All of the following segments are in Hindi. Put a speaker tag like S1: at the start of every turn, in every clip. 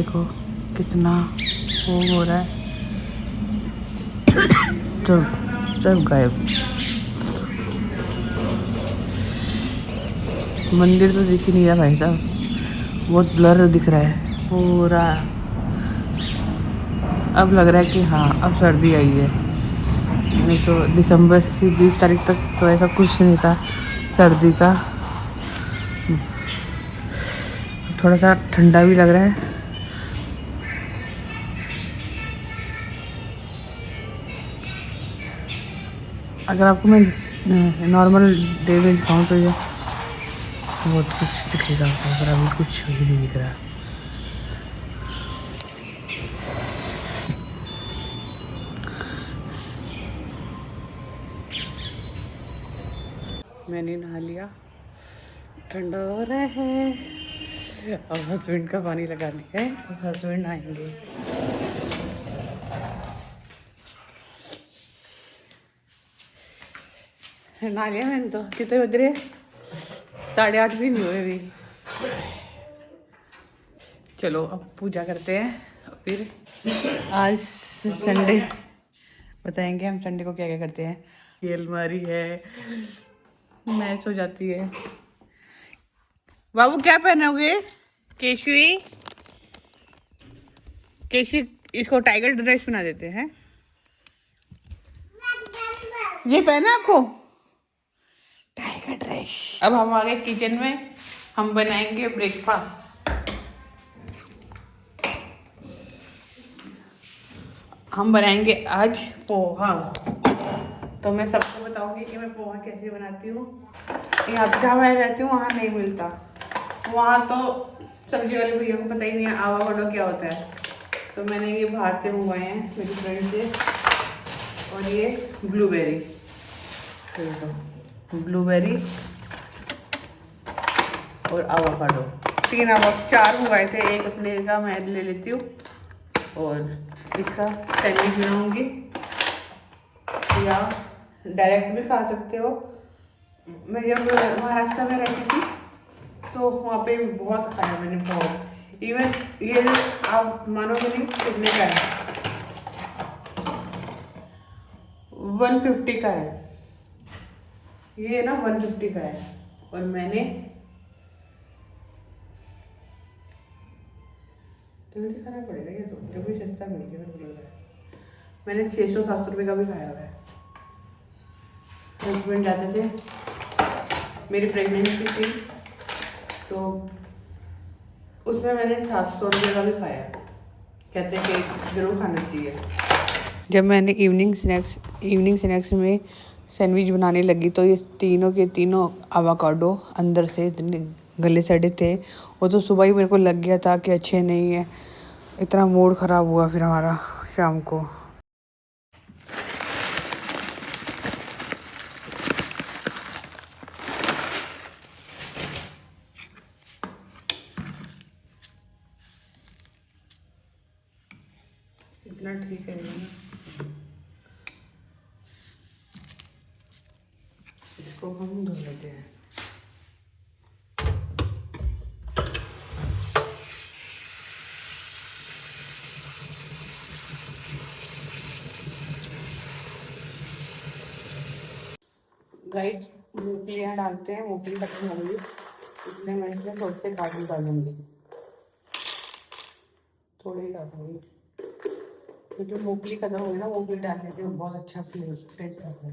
S1: देखो कितना वो हो रहा है, सब सब गायब। मंदिर तो दिख ही नहीं रहा भाई साहब, बहुत ब्लर दिख रहा है पूरा। अब लग रहा है कि हाँ अब सर्दी आई है, नहीं तो दिसंबर की 20 तारीख तक तो ऐसा कुछ नहीं था सर्दी का। थोड़ा सा ठंडा भी लग रहा है। अगर आपको मैं नॉर्मल डे में दिखाऊँ तो ये बहुत कुछ दिखेगा आपको, पर अभी कुछ भी नहीं दिख रहा। मैंने नहा लिया, ठंडा हो रहा है। अब हस्बैंड का पानी लगा दिया है, तो हस्बैंड आएंगे। नहा लिया मैंने तो। कितने बज रहे? 8:30 भी नहीं हुए अभी। चलो अब पूजा करते हैं। फिर आज संडे बताएंगे हम संडे को क्या क्या करते हैं। ये अलमारी है, मैच हो जाती है। बाबू क्या पहनोगे? केशवी, केशवी इसको टाइगर ड्रेस बना देते हैं। ये पहना आपको टाइगर ड्रेस। अब हम आ गए किचन में, हम बनाएंगे ब्रेकफास्ट। हम बनाएंगे आज पोहा। तो मैं सबको बताऊंगी कि मैं पोहा कैसे बनाती हूँ। यहाँ पे जहाँ मैं रहती हूँ वहाँ नहीं मिलता, वहाँ तो सब्जी वाले भैया को पता ही नहीं है आवागोडो क्या होता है। तो मैंने ये बाहर से मंगवाए हैं मेरी फ्रेंड से। और ये ब्लूबेरी, ब्लूबेरी और आवाकाडो, 4 मंगवाए थे। एक अपने का मैं ले लेती हूँ और इसका सैंडविच बनाऊँगी, या डायरेक्ट भी खा सकते हो। मैं जब महाराष्ट्र में रहती थी तो वहाँ पे बहुत खाया मैंने, बहुत। इवन ये आप मानोगे नहीं कितने का है, 150 का है ये ना, 150 का है। और मैंने जल्दी खाना पड़ेगा ये तो, जब भी सस्ता मिल गया मेरे को लग रहा है। मैंने 600-700 रुपये का भी खाया हुआ है। हस्बैंड जाते थे, मेरी प्रेगनेंसी थी तो उसमें मैंने 700 रुपये का भी खाया। कहते हैं कि जरूर खाना चाहिए। जब मैंने इवनिंग स्नैक्स में सैंडविच बनाने लगी तो ये तीनों के तीनों आवाकाडो अंदर से इतने गले सड़े थे। वो तो सुबह ही मेरे को लग गया था कि अच्छे नहीं है। इतना मूड ख़राब हुआ फिर हमारा शाम को। इतना ठीक है ना, इसको हम धो लेते हैं। गाइस मूंगफलियाँ डालते हैं, मूंगफली खत्म हो गई इसलिए मैं इसमें थोड़े से काजू डालूंगी, थोड़ी ही डालूंगी क्योंकि मूंगफली खत्म हो गई ना। मूंगफली डालने से बहुत अच्छा टेस्ट आता है।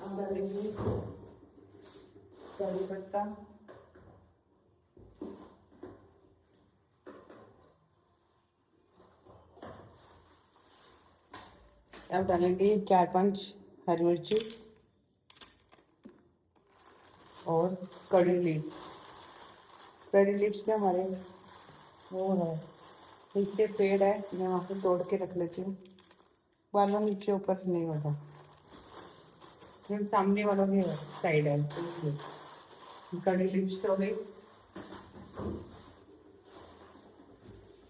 S1: अब डालेंगे कड़ी पत्ता, अब डालेंगे 4-5 हरी मिर्ची और कड़ी लीव्स। कड़ी लीव्स में हमारे वो है, नीचे पेड़ है, मैं वहाँ से तोड़ के रख लेती हूँ। वालों नीचे ऊपर से नहीं होता, सामने वालों की साइड है। कड़ी लीव्स हो गई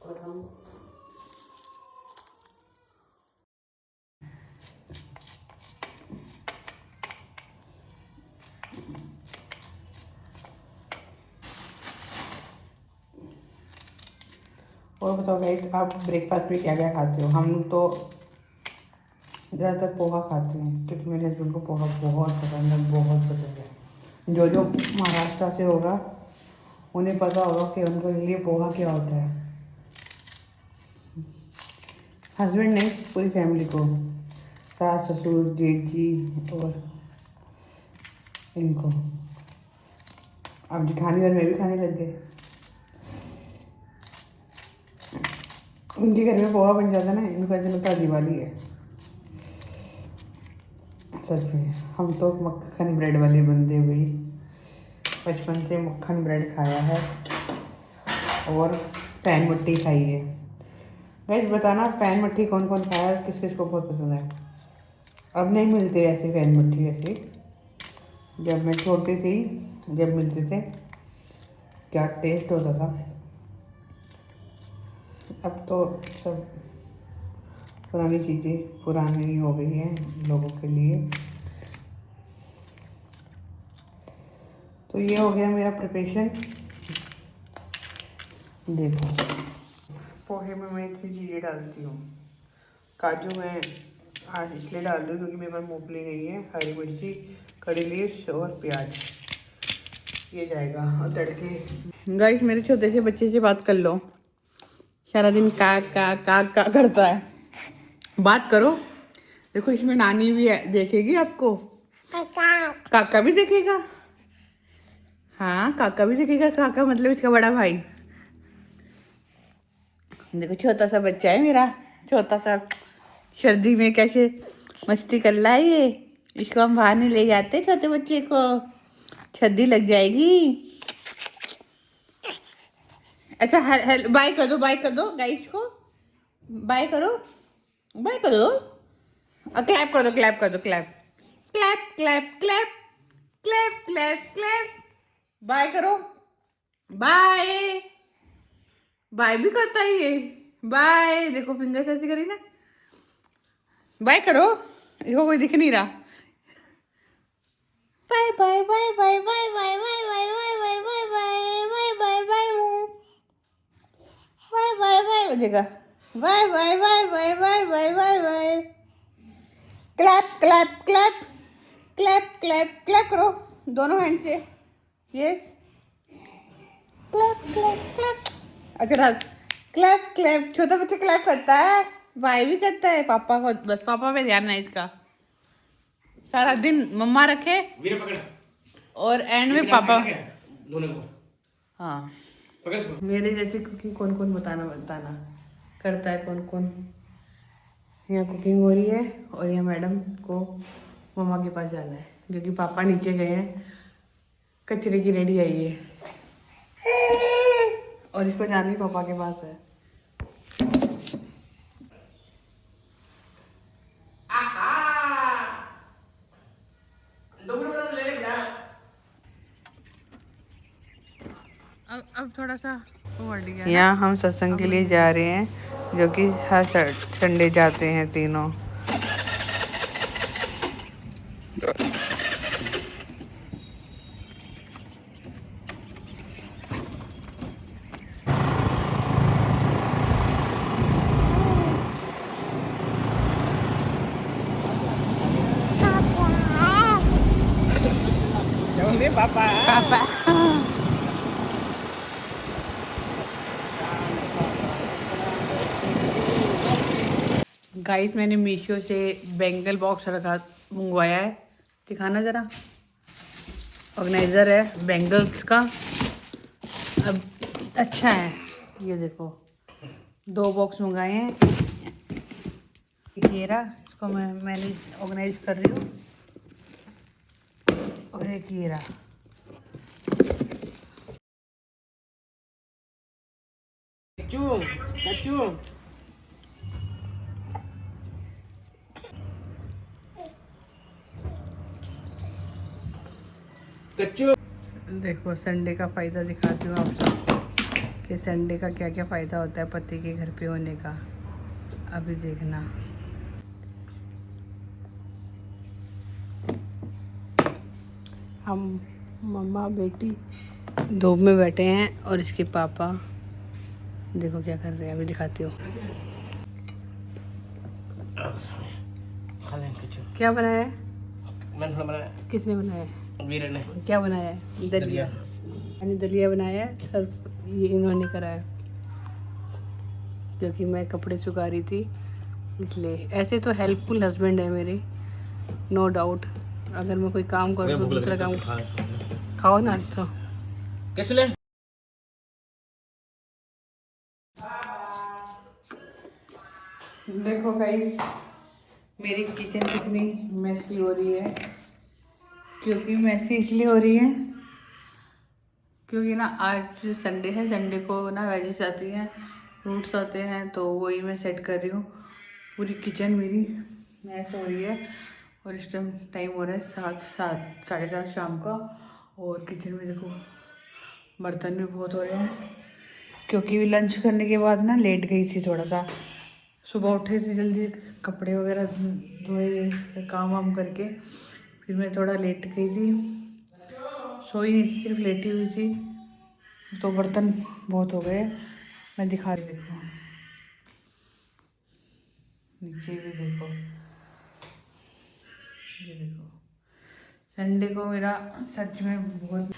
S1: और हम और बताओ गाइस, आप ब्रेकफास्ट में क्या क्या खाते हो? हम तो ज़्यादातर पोहा खाते हैं क्योंकि मेरे हस्बैंड को पोहा बहुत पसंद है, बहुत पसंद है। जो जो महाराष्ट्र से होगा उन्हें पता होगा कि उनके लिए पोहा क्या होता है। हस्बैंड ने पूरी फैमिली को, सास ससुर जेठ जी और इनको, अब जेठानी और मैं भी खाने लग गए। उनके घर में पोहा बन जाता ना, इनको ऐसे लगता है दिवाली है। सच में हम तो मक्खन ब्रेड वाले बंदे हुई, बचपन से मक्खन ब्रेड खाया है और पैन मट्टी खाई है। गाइस बताना पैन मट्टी कौन कौन खाया है, किस किस को बहुत पसंद है। अब नहीं मिलते ऐसे पैन मट्टी ऐसे, जब मैं छोटी थी जब मिलते थे क्या टेस्ट होता था। अब तो सब पुरानी चीज़ें पुरानी हो गई हैं लोगों के लिए। तो ये हो गया मेरा प्रिपरेशन। देखो पोहे में मैं इतनी चीज़ें डालती हूँ। काजू मैं आज इसलिए डाल रही हूँ क्योंकि मेरे पास मूंगफली नहीं है। हरी मिर्ची, कड़ी लीव्स और प्याज, ये जाएगा। और तड़के गाइस मेरे छोटे से बच्चे से बात कर लो, सारा दिन का करता है। बात करो। देखो इसमें नानी भी देखेगी आपको, काका भी देखेगा। हाँ काका भी देखेगा, काका मतलब इसका बड़ा भाई। देखो छोटा सा बच्चा है मेरा, छोटा सा, सर्दी में कैसे मस्ती कर रहा है ये। इसको हम बाहर नहीं ले जाते छोटे बच्चे को, सर्दी लग जाएगी। अच्छा बाय कर दो, बाय कर दो गाइस को, बाय करो, बाय करो, क्लैप कर दो, क्लैप कर दो, clap clap clap clap clap clap clap, bye करो, बाय। बाय भी करता है ये, बाय। देखो फिंगर से ऐसे करी ना, बाय करो, इसको कोई दिख नहीं रहा। Bye bye bye bye bye bye bye bye bye bye bye bye bye bye bye bye bye देखा, bye bye bye bye bye bye bye bye. Clap clap clap clap clap clap करो दोनों हैंड से, यस क्लैप क्लैप क्लैप। अच्छा क्लैप क्लैप, छोटा बच्चा क्लैप करता है, भाई भी करता है। पापा को बस, पापा पे ध्यान है इसका, सारा दिन मम्मा रखे और एंड में पापा दोनों को। हाँ मेरे जैसे कुकिंग कौन कौन बताना करता है, कौन कौन। यहाँ कुकिंग हो रही है और यहाँ मैडम को मम्मा के पास जाना है क्योंकि पापा नीचे गए हैं, कचरे की रेडी आई है और इसको जाना ही पापा के पास है। अब थोड़ा सा यहाँ हम सत्संग के लिए जा रहे हैं जो कि हर संडे जाते हैं तीनों। पापा पापा गाइस मैंने मीशो से बैंगल बॉक्स रखा मंगवाया है, दिखाना ज़रा। ऑर्गेनाइज़र है बैंगल्स का, अब अच्छा है। ये देखो 2 बॉक्स मंगाए हैं, ये रहा, इसको मैंने ऑर्गेनाइज कर रही हूँ, और एक ये रहा। देखो संडे का फ़ायदा दिखाती हूँ आप सबको कि संडे का क्या क्या फ़ायदा होता है पति के घर पे होने का। अभी देखना, हम मम्मा बेटी धूप में बैठे हैं और इसके पापा देखो क्या कर रहे हैं, अभी दिखाती हूँ। क्या बनाया है?
S2: मैंने बनाया।
S1: किसने बनाया है?
S2: वीर ने।
S1: क्या बनाया है? दलिया। मैंने दलिया बनाया है, सर ये इन्होंने कराया क्योंकि मैं कपड़े सुखा रही थी इसलिए। ऐसे तो हेल्पफुल हस्बैंड है मेरे, नो डाउट। अगर मैं कोई काम करूँ तो दूसरा काम खाओ ना तो।
S2: कैसे
S1: देखो गाइस, मेरी किचन कितनी मैसी हो रही है। क्योंकि मैसी इसलिए हो रही है क्योंकि ना आज संडे है, संडे को ना वेजिस आती हैं, फ्रूट्स आते हैं, तो वही मैं सेट कर रही हूँ। पूरी किचन मेरी मैस हो रही है और इस टाइम हो रहा है 7 साढ़े 7 शाम का। और किचन में देखो बर्तन भी बहुत हो रहे हैं क्योंकि लंच करने के बाद ना लेट गई थी थोड़ा सा। सुबह उठे थे जल्दी, कपड़े वगैरह धोए, काम वाम करके फिर मैं थोड़ा लेट गई थी, सोई नहीं थी, सिर्फ लेटी हुई थी। तो बर्तन बहुत हो गए। मैं दिखा रही, देखो नीचे भी देखो, ये देखो। संडे को मेरा सच में बहुत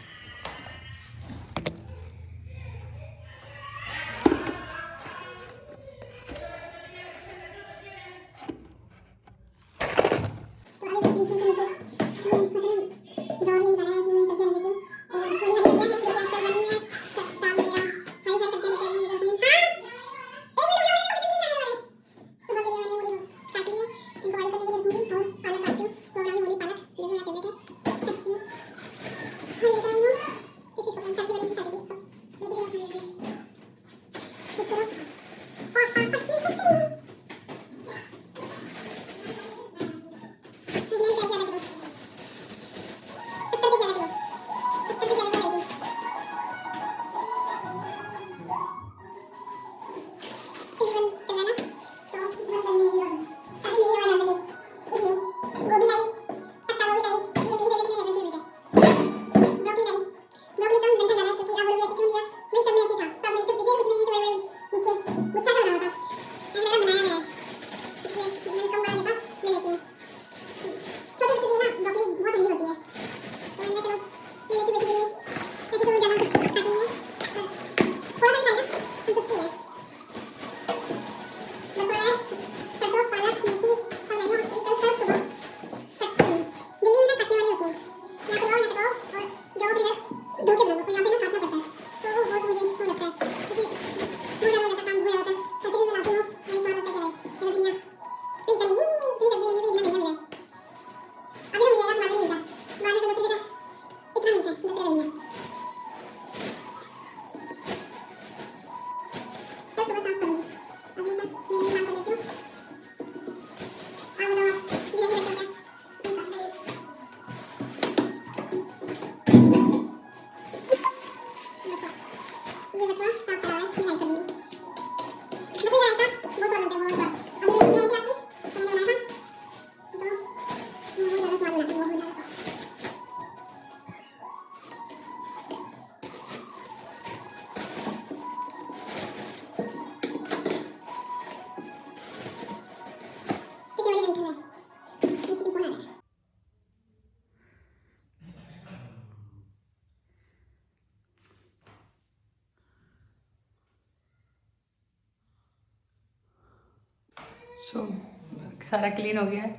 S1: सारा क्लीन हो गया है।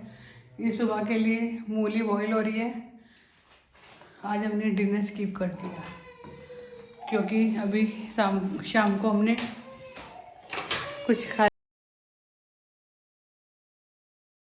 S1: ये सुबह के लिए मूली बॉईल हो रही है। आज हमने डिनर स्किप कर दिया क्योंकि अभी शाम को हमने कुछ खा